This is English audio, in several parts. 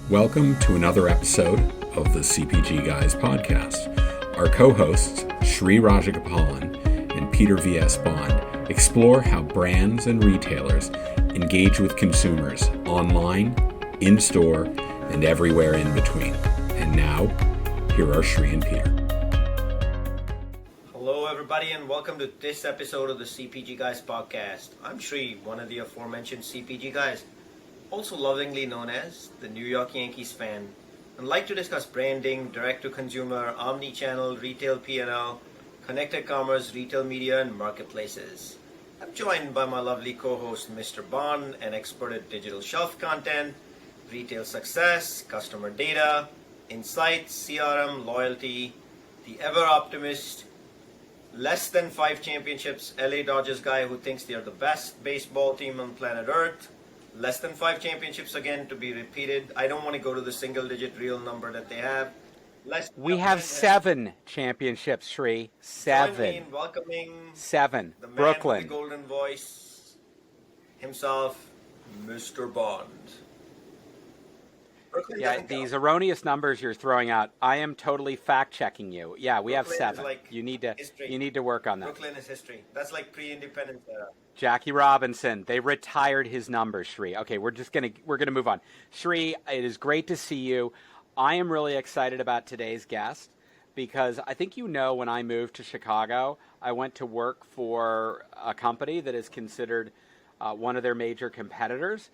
Welcome to another episode of the CPG Guys podcast. Our co-hosts, Sri Rajagopalan and Peter V.S. Bond, explore how brands and retailers engage with consumers online, in-store, and everywhere in between. And now, here are Sri and Peter. Hello everybody and welcome to this episode of the CPG Guys podcast. I'm Sri, one of the aforementioned CPG Guys, also lovingly known as the New York Yankees fan, and like to discuss branding, direct-to-consumer, omni-channel, retail P&L, connected commerce, retail media, and marketplaces. I'm joined by my lovely co-host Mr. Bond, an expert at digital shelf content, retail success, customer data, insights, CRM, loyalty, the ever-optimist, less than 5 championships LA Dodgers guy who thinks they're the best baseball team on planet Earth. Less than 5 championships again to be repeated. I don't want to go to the single-digit real number that they have. We have 7 championships, Sri. 7. Join me in welcoming 7. the man Brooklyn. with the golden voice himself, Mr. Bond. Brooklyn Yeah, doesn't these count. erroneous numbers you're throwing out, I am totally fact-checking you. Yeah, we have Brooklyn is 7. like You need history. to work on that. Brooklyn is history. That's like pre-independence era. Jackie Robinson, they retired his numbers, Sri. Okay, we're gonna move on. Sri, it is great to see you. I am really excited about today's guest because I think when I moved to Chicago, I went to work for a company that is considered one of their major competitors.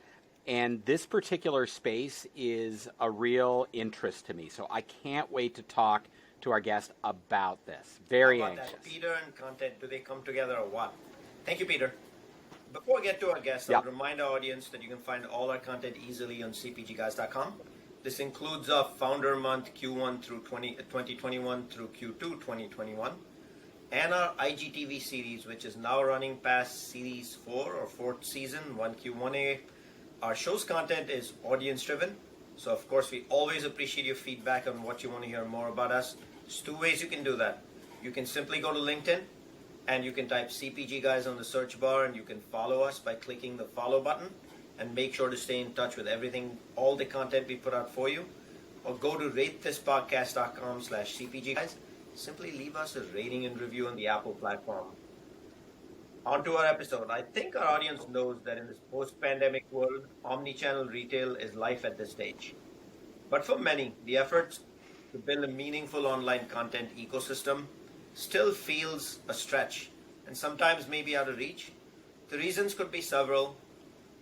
And this particular space is a real interest to me. So I can't wait to talk to our guest about this. Very How about anxious. that? Peter and content, do they come together or what? Thank you, Peter. Before we get to our guest, Yep. I'll remind our audience that you can find all our content easily on cpgguys.com. This includes our Founder Month Q1 through 2021 through Q2 2021, and our IGTV series, which is now running past Series 4 or 4th season, 1Q1A. Our show's content is audience-driven, so of course we always appreciate your feedback on what you want to hear more about us. There's 2 ways you can do that. You can simply go to LinkedIn, and you can type CPG Guys on the search bar, and you can follow us by clicking the follow button, and make sure to stay in touch with everything, all the content we put out for you. Or go to ratethispodcast.com/CPG Guys. Simply leave us a rating and review on the Apple platform. On to our episode. I think our audience knows that in this post-pandemic world, omni-channel retail is life at this stage. But for many, the efforts to build a meaningful online content ecosystem still feels a stretch and sometimes maybe out of reach. The reasons could be several,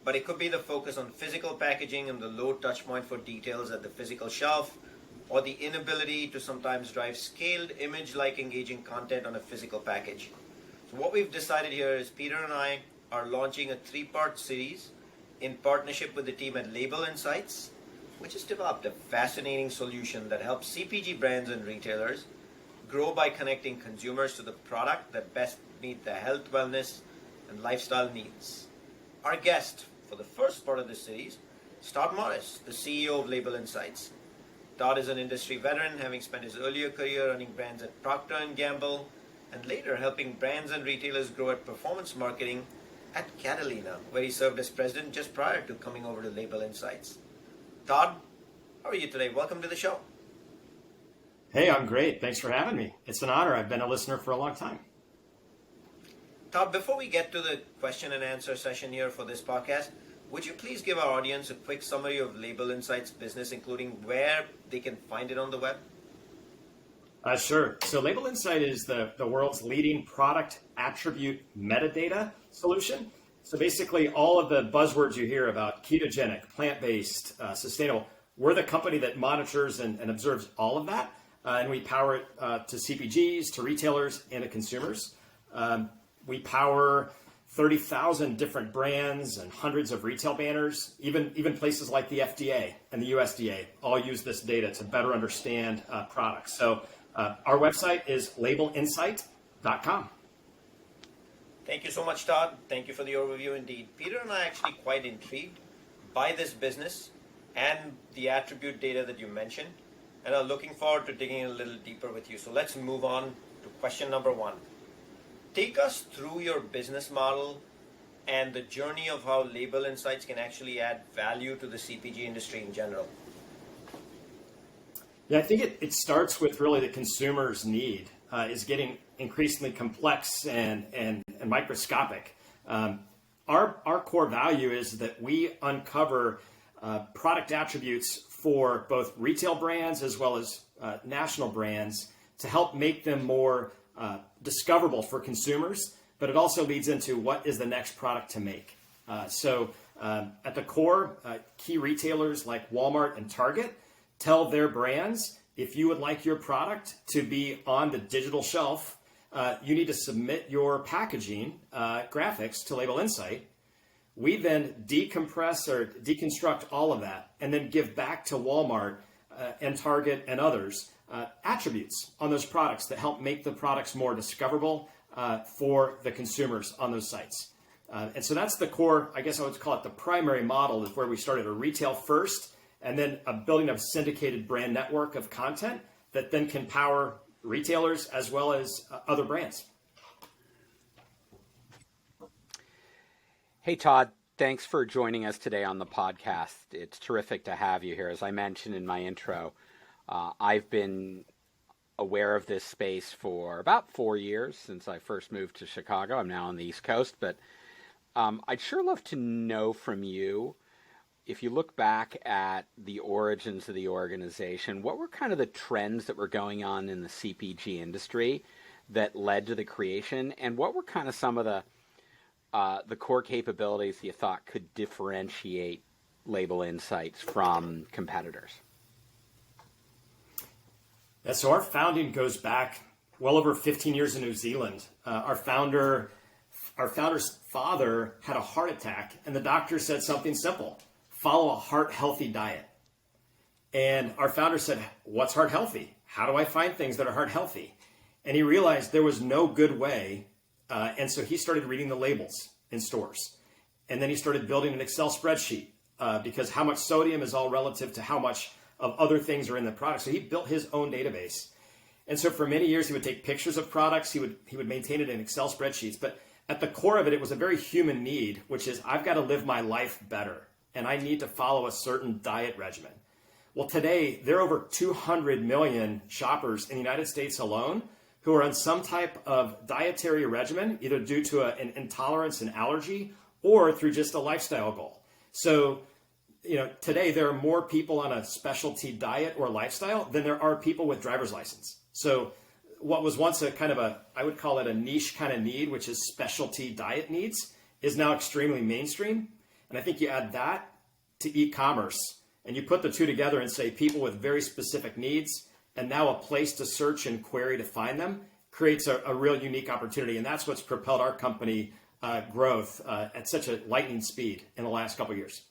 but it could be the focus on physical packaging and the low touch point for details at the physical shelf, or the inability to sometimes drive scaled image-like engaging content on a physical package. So what we've decided here is Peter and I are launching a 3-part series in partnership with the team at LabelInsight, which has developed a fascinating solution that helps CPG brands and retailers grow by connecting consumers to the product that best meet their health, wellness, and lifestyle needs. Our guest for the first part of this series is Todd Morris, the CEO of LabelInsight. Todd is an industry veteran, having spent his earlier career running brands at Procter & Gamble, and later helping brands and retailers grow at performance marketing at Catalina, where he served as president just prior to coming over to LabelInsight. Todd, how are you today? Welcome to the show. Hey, I'm great. Thanks for having me. It's an honor. I've been a listener for a long time. Todd, before we get to the question and answer session here for this podcast, would you please give our audience a quick summary of LabelInsight's business, including where they can find it on the web? Sure. So LabelInsight is the world's leading product attribute metadata solution. So basically all of the buzzwords you hear about ketogenic, plant-based, sustainable, we're the company that monitors and observes all of that. And we power it to CPGs, to retailers, and to consumers. We power 30,000 different brands and hundreds of retail banners. Even places like the FDA and the USDA all use this data to better understand products. So our website is LabelInsight.com. Thank you so much, Todd. Thank you for the overview indeed. Peter and I are actually quite intrigued by this business and the attribute data that you mentioned, and are looking forward to digging a little deeper with you. So let's move on to question number 1. Take us through your business model and the journey of how LabelInsight can actually add value to the CPG industry in general. Yeah, I think it starts with really the consumer's need is getting increasingly complex and microscopic. Our core value is that we uncover product attributes for both retail brands as well as national brands to help make them more discoverable for consumers, but it also leads into what is the next product to make. So at the core, key retailers like Walmart and Target tell their brands, if you would like your product to be on the digital shelf, you need to submit your packaging graphics to LabelInsight. We then decompress or deconstruct all of that and then give back to Walmart and Target and others attributes on those products that help make the products more discoverable for the consumers on those sites. And so that's the core, I guess I would call it the primary model, is where we started a retail first and then building a syndicated brand network of content that then can power retailers as well as other brands. Hey, Todd, thanks for joining us today on the podcast. It's terrific to have you here. As I mentioned in my intro, I've been aware of this space for about 4 years since I first moved to Chicago. I'm now on the East Coast, but I'd sure love to know from you, if you look back at the origins of the organization, what were kind of the trends that were going on in the CPG industry that led to the creation, and what were kind of some of the core capabilities you thought could differentiate LabelInsight from competitors? Yeah, so our founding goes back well over 15 years in New Zealand. Our founder's father had a heart attack, and the doctor said something simple: follow a heart-healthy diet. And our founder said, what's heart-healthy? How do I find things that are heart-healthy? And he realized there was no good way. And so he started reading the labels in stores. And then he started building an Excel spreadsheet because how much sodium is all relative to how much of other things are in the product. So he built his own database. And so for many years, he would take pictures of products. He would maintain it in Excel spreadsheets. But at the core of it, it was a very human need, which is I've got to live my life better, and I need to follow a certain diet regimen. Well, today, there are over 200 million shoppers in the United States alone who are on some type of dietary regimen, either due to an intolerance and allergy or through just a lifestyle goal. So, today there are more people on a specialty diet or lifestyle than there are people with driver's license. So what was once I would call it a niche kind of need, which is specialty diet needs, is now extremely mainstream. And I think you add that to e-commerce and you put the two together and say people with very specific needs and now a place to search and query to find them creates a real unique opportunity. And that's what's propelled our company growth at such a lightning speed in the last couple of years.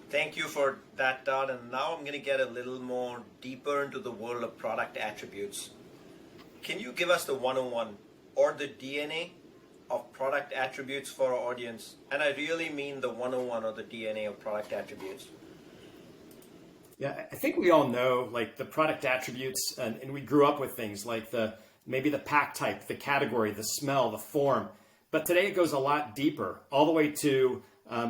Thank you for that, Todd. And now I'm going to get a little more deeper into the world of product attributes. Can you give us the 101 or the DNA of product attributes for our audience? And I really mean the 101 or the DNA of product attributes. Yeah, I think we all know like the product attributes, and we grew up with things like maybe the pack type, the category, the smell, the form. But today it goes a lot deeper, all the way to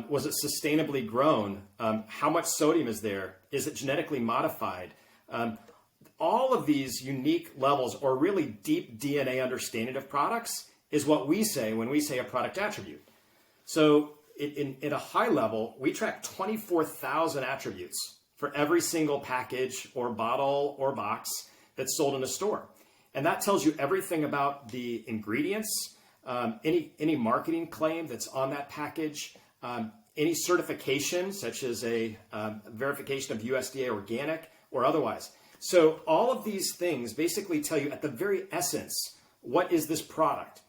was it sustainably grown? How much sodium is there? Is it genetically modified? All of these unique levels or really deep DNA understanding of products is what we say when we say a product attribute. So at a high level, we track 24,000 attributes for every single package or bottle or box that's sold in a store. And that tells you everything about the ingredients, any marketing claim that's on that package, any certification, such as a verification of USDA organic or otherwise. So all of these things basically tell you at the very essence, what is this product?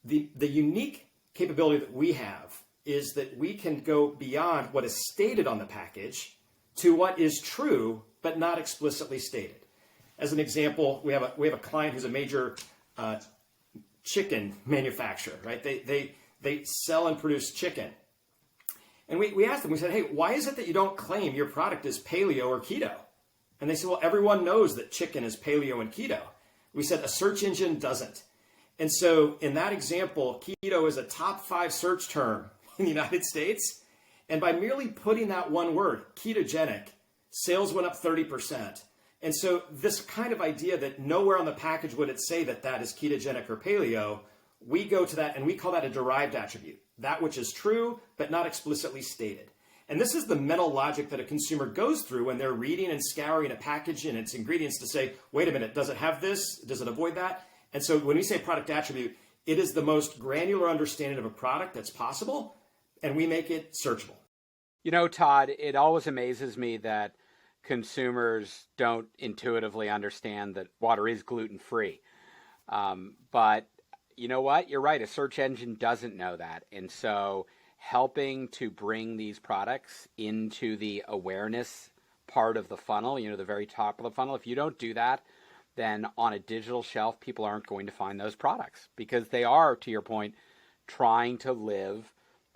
The unique capability that we have is that we can go beyond what is stated on the package to what is true, but not explicitly stated. As an example, we have a client who's a major chicken manufacturer, right? They sell and produce chicken. And we asked them, we said, hey, why is it that you don't claim your product is paleo or keto? And they said, well, everyone knows that chicken is paleo and keto. We said, a search engine doesn't. And so in that example, keto is a top 5 search term in the United States. And by merely putting that one word, ketogenic, sales went up 30%. And so this kind of idea that nowhere on the package would it say that that is ketogenic or paleo, we go to that and we call that a derived attribute, that which is true, but not explicitly stated. And this is the mental logic that a consumer goes through when they're reading and scouring a package and its ingredients to say, wait a minute, does it have this? Does it avoid that? And so when we say product attribute, it is the most granular understanding of a product that's possible, and we make it searchable. You know, Todd, it always amazes me that consumers don't intuitively understand that water is gluten-free. But you know what? You're right. A search engine doesn't know that. And so helping to bring these products into the awareness part of the funnel, you know, the very top of the funnel, if you don't do that, then on a digital shelf, people aren't going to find those products because they are, to your point, trying to live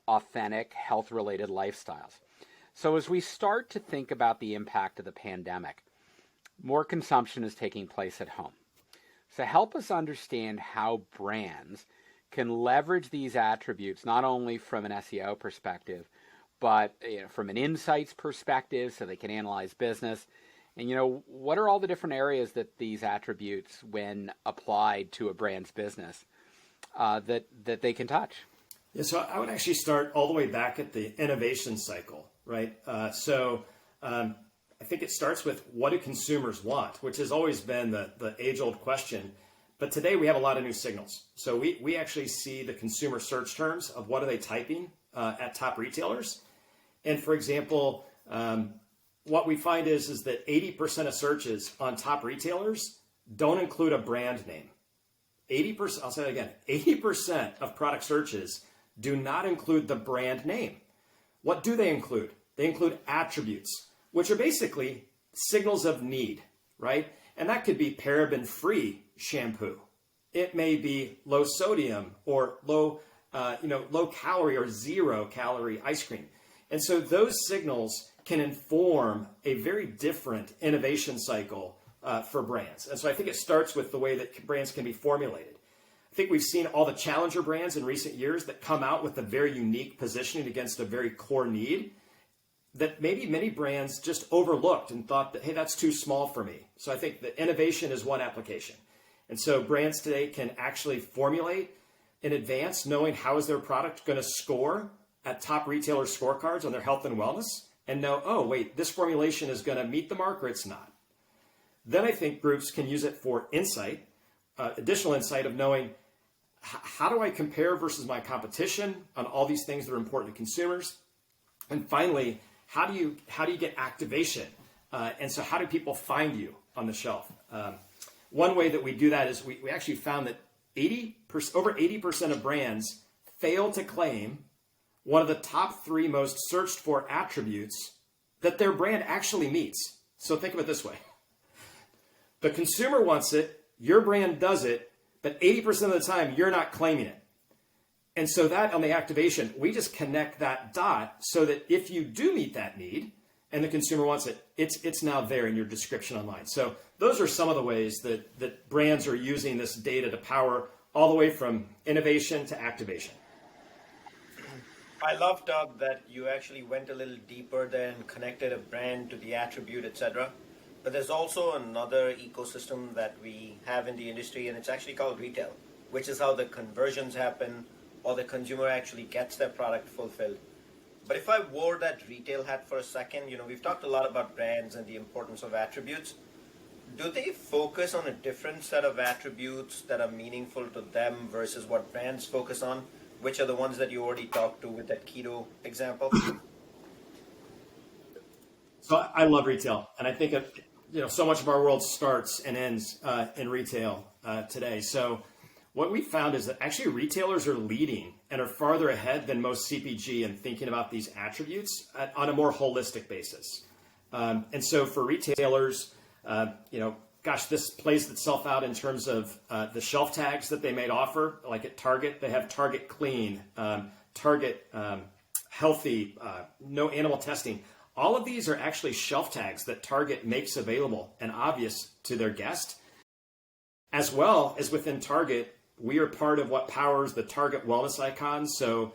authentic, health-related lifestyles. So as we start to think about the impact of the pandemic, more consumption is taking place at home. So help us understand how brands can leverage these attributes, not only from an SEO perspective, but from an insights perspective, so they can analyze business. And, you know, what are all the different areas that these attributes, when applied to a brand's business, that they can touch? Yeah, so I would actually start all the way back at the innovation cycle, right? I think it starts with what do consumers want, which has always been the age-old question. But today we have a lot of new signals. So we actually see the consumer search terms of what are they typing at top retailers. And for example, what we find is that 80% of searches on top retailers don't include a brand name. 80%, I'll say that again, 80% of product searches do not include the brand name. What do they include? They include attributes, which are basically signals of need, right? And that could be paraben-free shampoo. It may be low sodium or low calorie or 0 calorie ice cream. And so those signals can inform a very different innovation cycle for brands. And so I think it starts with the way that brands can be formulated. I think we've seen all the challenger brands in recent years that come out with a very unique positioning against a very core need that maybe many brands just overlooked and thought that, hey, that's too small for me. So I think that innovation is one application. And so brands today can actually formulate in advance, knowing how is their product going to score at top retailer scorecards on their health and wellness, and know, oh, wait, this formulation is going to meet the mark or it's not. Then I think groups can use it for insight, additional insight of knowing how do I compare versus my competition on all these things that are important to consumers. And finally, how do you get activation? And so how do people find you on the shelf? One way that we do that is we actually found that over 80% of brands fail to claim one of the top 3 most searched for attributes that their brand actually meets. So think of it this way. The consumer wants it, your brand does it, but 80% of the time you're not claiming it. And so that on the activation, we just connect that dot so that if you do meet that need and the consumer wants it, it's now there in your description online. So those are some of the ways that brands are using this data to power all the way from innovation to activation. I love, Todd, that you actually went a little deeper than connected a brand to the attribute, etc. But there's also another ecosystem that we have in the industry, and it's actually called retail, which is how the conversions happen or the consumer actually gets their product fulfilled. But if I wore that retail hat for a second, we've talked a lot about brands and the importance of attributes. Do they focus on a different set of attributes that are meaningful to them versus what brands focus on, which are the ones that you already talked to with that keto example? So I love retail, and I think so much of our world starts and ends in retail today. So what we found is that actually retailers are leading and are farther ahead than most CPG in thinking about these attributes on a more holistic basis. And so for retailers, this plays itself out in terms of the shelf tags that they may offer. Like at Target, they have Target Clean, Target Healthy, no animal testing. All of these are actually shelf tags that Target makes available and obvious to their guest. As well as within Target, we are part of what powers the Target wellness icons. So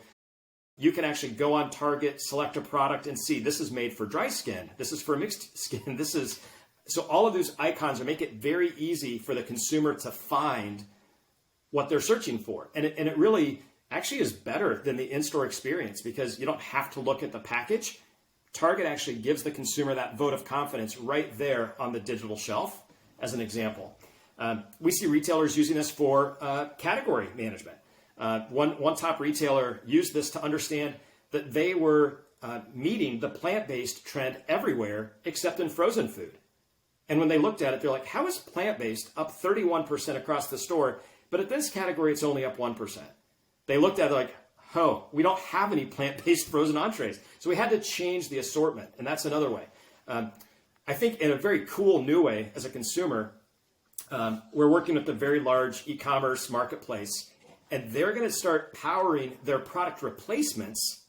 you can actually go on Target, select a product and see this is made for dry skin. This is for mixed skin. So all of those icons make it very easy for the consumer to find what they're searching for. And it really actually is better than the in-store experience because you don't have to look at the package. Target actually gives the consumer that vote of confidence right there on the digital shelf, as an example. We see retailers using this for category management. One top retailer used this to understand that they were meeting the plant-based trend everywhere except in frozen food. And when they looked at it, they're like, how is plant-based up 31% across the store, but at this category, it's only up 1%? They looked at it like, oh, we don't have any plant-based frozen entrees. So we had to change the assortment, and that's another way. I think in a very cool new way as a consumer, we're working with a very large e-commerce marketplace, and they're going to start powering their product replacements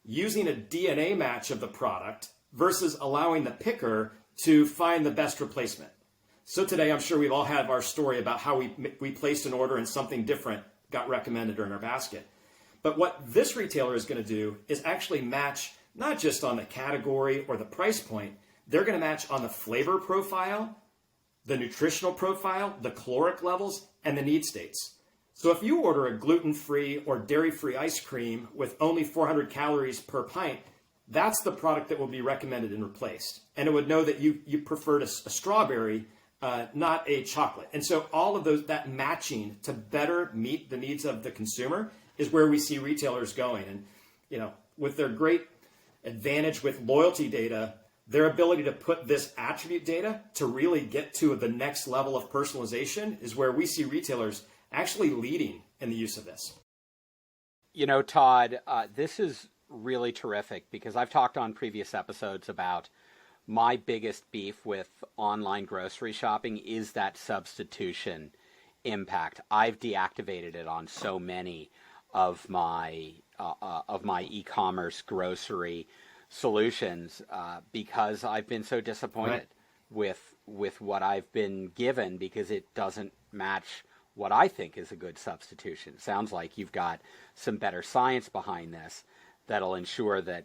using a DNA match of the product versus allowing the picker to find the best replacement. So today, I'm sure we've all had our story about how we placed an order and something different got recommended or in our basket. But what this retailer is going to do is actually match not just on the category or the price point, they're going to match on the flavor profile, the nutritional profile, the caloric levels, and the need states. So if you order a gluten-free or dairy-free ice cream with only 400 calories per pint, that's the product that will be recommended and replaced. And it would know that you preferred a strawberry, not a chocolate. And so all of that matching to better meet the needs of the consumer is where we see retailers going. And with their great advantage with loyalty data, their ability to put this attribute data to really get to the next level of personalization is where we see retailers actually leading in the use of this. Todd, this is really terrific because I've talked on previous episodes about my biggest beef with online grocery shopping is that substitution impact. I've deactivated it on so many of my e-commerce grocery solutions because I've been so disappointed with what I've been given because it doesn't match what I think is a good substitution. It sounds like you've got some better science behind this that'll ensure that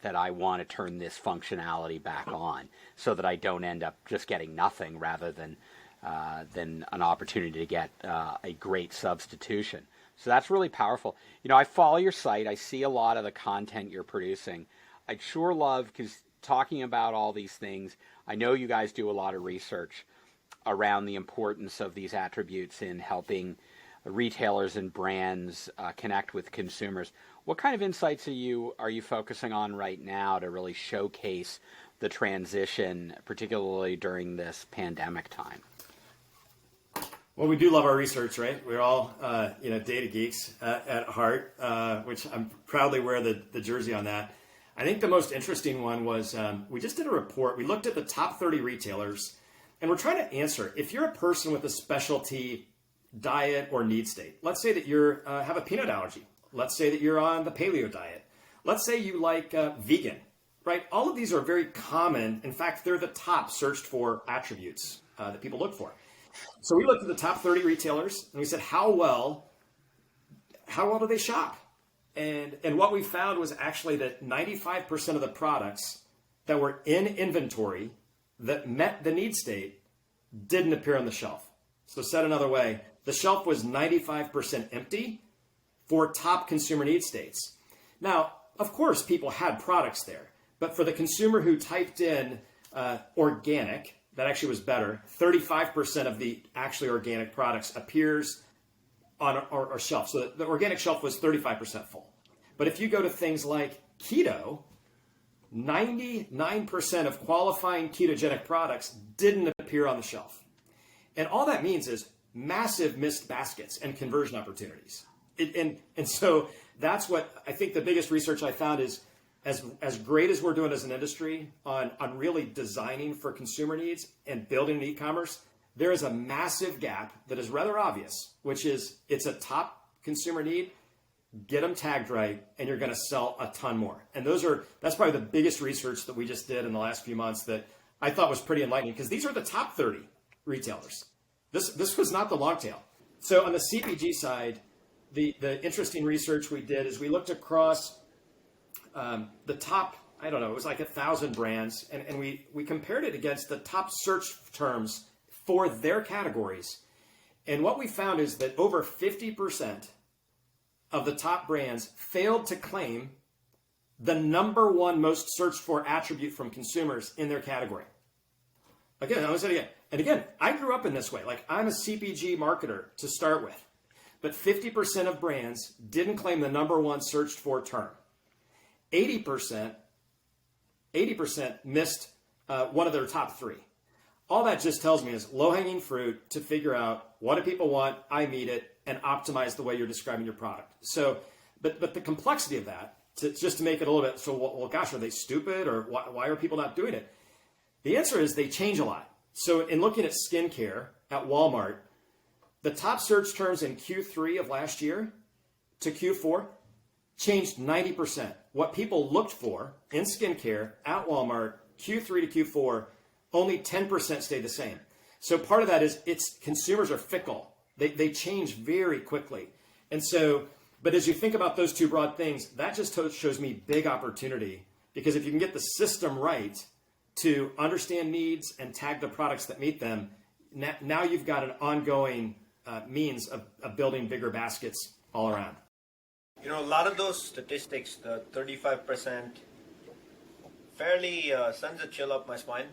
I want to turn this functionality back on so that I don't end up just getting nothing rather than an opportunity to get a great substitution. So that's really powerful. I follow your site. I see a lot of the content you're producing. I'd sure love, because talking about all these things, I know you guys do a lot of research around the importance of these attributes in helping retailers and brands connect with consumers. What kind of insights are you focusing on right now to really showcase the transition, particularly during this pandemic time? Well, we do love our research, right? We're all, data geeks at heart, which I'm proudly wear the jersey on that. I think the most interesting one was we just did a report. We looked at the top 30 retailers, and we're trying to answer, if you're a person with a specialty diet or need state, let's say that you have a peanut allergy. Let's say that you're on the paleo diet. Let's say you like vegan, right? All of these are very common. In fact, they're the top searched for attributes that people look for. So we looked at the top 30 retailers and we said, how well do they shop? And what we found was actually that 95% of the products that were in inventory that met the need state didn't appear on the shelf. So said another way, the shelf was 95% empty for top consumer need states. Now, of course, people had products there, but for the consumer who typed in organic, that actually was better. 35% of the actually organic products appears on our shelf. So the organic shelf was 35% full. But if you go to things like keto, 99% of qualifying ketogenic products didn't appear on the shelf. And all that means is massive missed baskets and conversion opportunities. And so that's what I think the biggest research I found is as great as we're doing as an industry on really designing for consumer needs and building e-commerce, there is a massive gap that is rather obvious, which is it's a top consumer need. Get them tagged right, and you're going to sell a ton more. And that's probably the biggest research that we just did in the last few months that I thought was pretty enlightening because these are the top 30 retailers. This was not the long tail. So on the CPG side, the interesting research we did is we looked across the top, I don't know, it was like 1,000 brands, and we compared it against the top search terms for their categories. And what we found is that over 50% of the top brands failed to claim the number one most searched for attribute from consumers in their category. Again, I was saying again. And again, I grew up in this way. Like, I'm a CPG marketer to start with. But 50% of brands didn't claim the number one searched for term. 80% missed one of their top three. All that just tells me is low-hanging fruit to figure out what do people want, I meet it, and optimize the way you're describing your product. So, but the complexity of that, just to make it a little bit, so, well, gosh, are they stupid, or why are people not doing it? The answer is they change a lot. So in looking at skincare at Walmart, the top search terms in Q3 of last year to Q4 changed 90%. What people looked for in skincare at Walmart, Q3 to Q4, only 10% stayed the same. So part of that is consumers are fickle. They change very quickly. And so, but as you think about those two broad things, that just shows me big opportunity, because if you can get the system right to understand needs and tag the products that meet them, now you've got an ongoing means of building bigger baskets all around. You know, a lot of those statistics, the 35%, fairly sends a chill up my spine.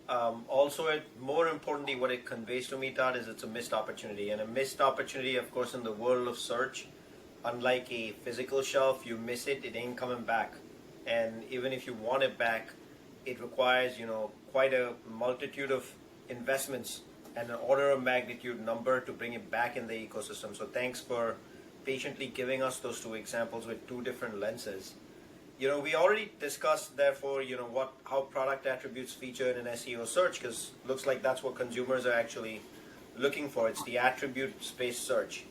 Also, more importantly, what it conveys to me, Todd, is it's a missed opportunity. And a missed opportunity, of course, in the world of search, unlike a physical shelf, you miss it, it ain't coming back. And even if you want it back, it requires, quite a multitude of investments and an order of magnitude number to bring it back in the ecosystem. So thanks for patiently giving us those two examples with two different lenses. We already discussed, therefore, how product attributes feature in an SEO search, because it looks like that's what consumers are actually looking for. It's the attribute-based search.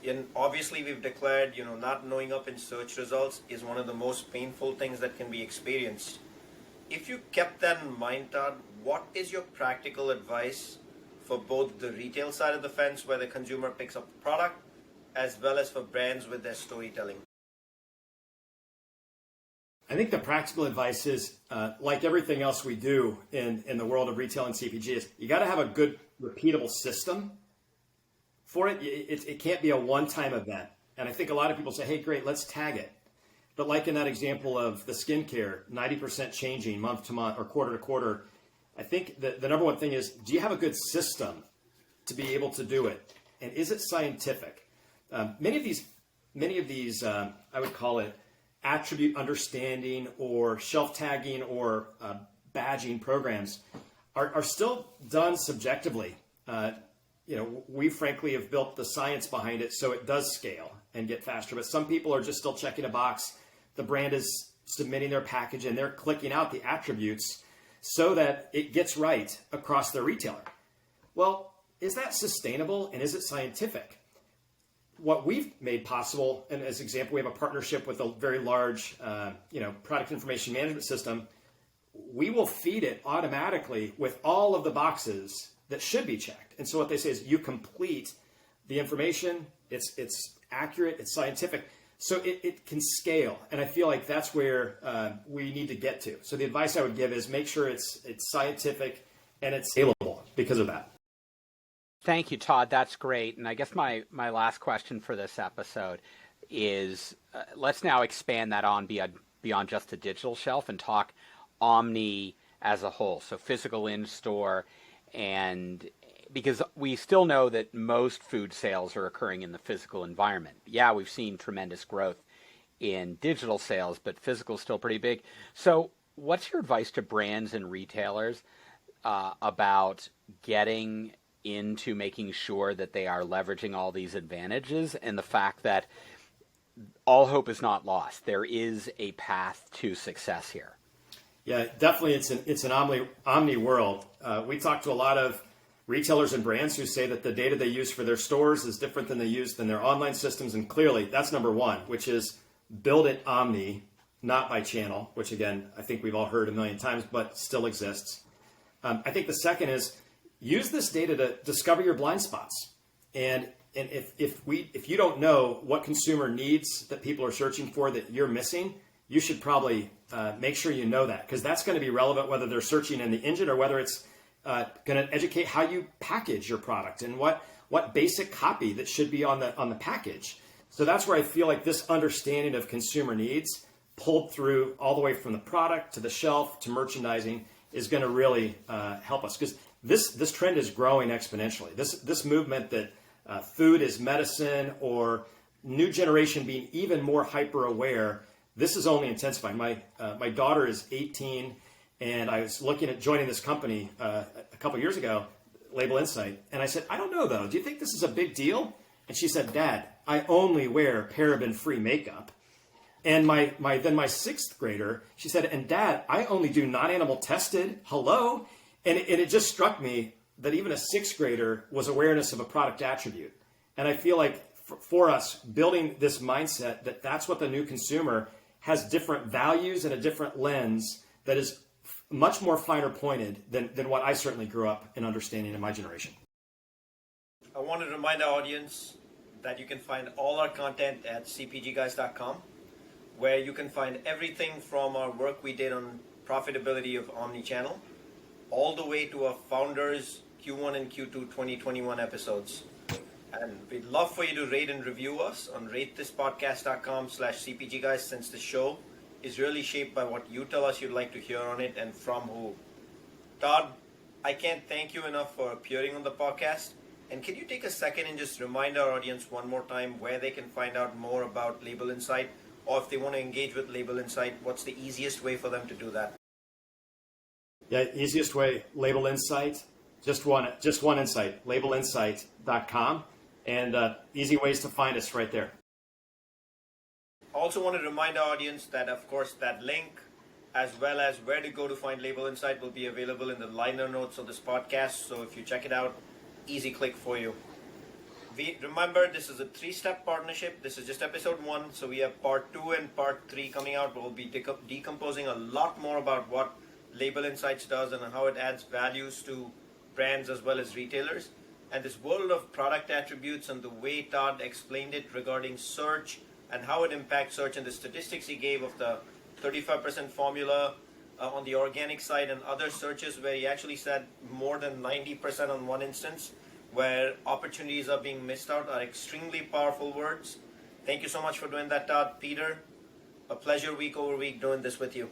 And obviously, we've declared, not knowing up in search results is one of the most painful things that can be experienced. If you kept that in mind, Todd, what is your practical advice for both the retail side of the fence, where the consumer picks up the product, as well as for brands with their storytelling? I think the practical advice is, like everything else we do in the world of retail and CPG, is you got to have a good, repeatable system for it. It can't be a one-time event. And I think a lot of people say, hey, great, let's tag it. But like in that example of the skincare, 90% changing month to month or quarter to quarter, I think the number one thing is, do you have a good system to be able to do it? And is it scientific? Many of these, I would call it attribute understanding or shelf tagging or badging programs are still done subjectively. We frankly have built the science behind it so it does scale and get faster. But some people are just still checking a box. The brand is submitting their package and they're clicking out the attributes so that it gets right across the retailer. Well, is that sustainable and is it scientific? What we've made possible, and as an example, we have a partnership with a very large, product information management system. We will feed it automatically with all of the boxes that should be checked. And so what they say is, you complete the information, it's accurate, it's scientific, so it can scale. And I feel like that's where we need to get to. So the advice I would give is make sure it's scientific and it's scalable because of that. Thank you, Todd. That's great. And I guess my last question for this episode is, let's now expand that on beyond just the digital shelf and talk omni as a whole. So physical in-store, and because we still know that most food sales are occurring in the physical environment. Yeah, we've seen tremendous growth in digital sales, but physical is still pretty big. So what's your advice to brands and retailers about getting into making sure that they are leveraging all these advantages, and the fact that all hope is not lost? There is a path to success here. Yeah, definitely. It's an omni world. We talk to a lot of retailers and brands who say that the data they use for their stores is different than they use than their online systems. And clearly that's number one, which is build it omni, not by channel, which again, I think we've all heard a million times, but still exists. I think the second is, use this data to discover your blind spots. And if you don't know what consumer needs that people are searching for that you're missing, you should probably make sure you know that, because that's going to be relevant whether they're searching in the engine or whether it's going to educate how you package your product and what basic copy that should be on the package. So that's where I feel like this understanding of consumer needs pulled through all the way from the product to the shelf to merchandising is going to really help us, because this trend is growing exponentially. This movement that food is medicine, or new generation being even more hyper aware, this is only intensifying. My daughter is 18, and I was looking at joining this company a couple years ago, LabelInsight, and I said, I don't know though, do you think this is a big deal? And she said, Dad, I only wear paraben-free makeup. And my sixth grader, she said, and Dad, I only do non-animal tested. Hello? And it just struck me that even a sixth grader was awareness of a product attribute. And I feel like for us, building this mindset that that's what the new consumer has, different values and a different lens that is much more finer pointed than what I certainly grew up in understanding in my generation. I want to remind our audience that you can find all our content at cpgguys.com, where you can find everything from our work we did on profitability of omnichannel, all the way to our founders Q1 and Q2 2021 episodes. And we'd love for you to rate and review us on ratethispodcast.com/cpgguys, since the show is really shaped by what you tell us you'd like to hear on it and from who. Todd, I can't thank you enough for appearing on the podcast. And can you take a second and just remind our audience one more time where they can find out more about LabelInsight, or if they want to engage with LabelInsight, what's the easiest way for them to do that? Yeah, easiest way, LabelInsight, just one insight, LabelInsight.com, and easy ways to find us right there. Also want to remind our audience that, of course, that link, as well as where to go to find LabelInsight, will be available in the liner notes of this podcast. So if you check it out, easy click for you. Remember, this is a 3-step partnership. This is just episode 1, so we have part 2 and part 3 coming out. We'll be decomposing a lot more about what LabelInsights does and how it adds values to brands as well as retailers. And this world of product attributes and the way Todd explained it regarding search and how it impacts search, and the statistics he gave of the 35% formula on the organic side and other searches where he actually said more than 90% on one instance where opportunities are being missed out, are extremely powerful words. Thank you so much for doing that, Todd. Peter, a pleasure week over week doing this with you.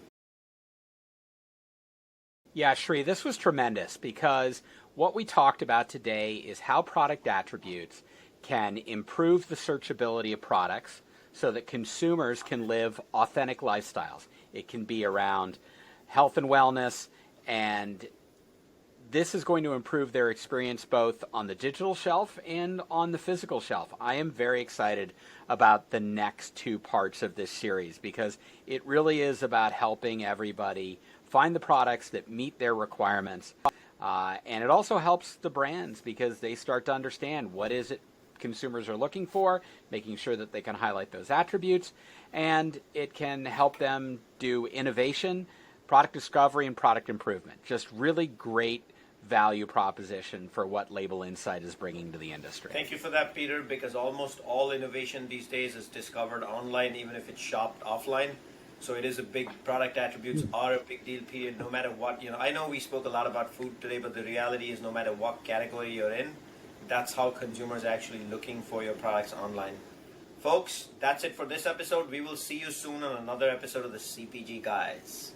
Yeah, Shri, this was tremendous, because what we talked about today is how product attributes can improve the searchability of products so that consumers can live authentic lifestyles. It can be around health and wellness, and this is going to improve their experience both on the digital shelf and on the physical shelf. I am very excited about the next 2 parts of this series, because it really is about helping everybody find the products that meet their requirements. And it also helps the brands, because they start to understand what is it consumers are looking for, making sure that they can highlight those attributes, and it can help them do innovation, product discovery, and product improvement. Just really great value proposition for what LabelInsight is bringing to the industry. Thank you for that, Peter, because almost all innovation these days is discovered online, even if it's shopped offline. So it is a big, product attributes are a big deal, period, no matter what. I know we spoke a lot about food today, but the reality is no matter what category you're in, that's how consumers are actually looking for your products online. Folks, that's it for this episode. We will see you soon on another episode of the CPG Guys.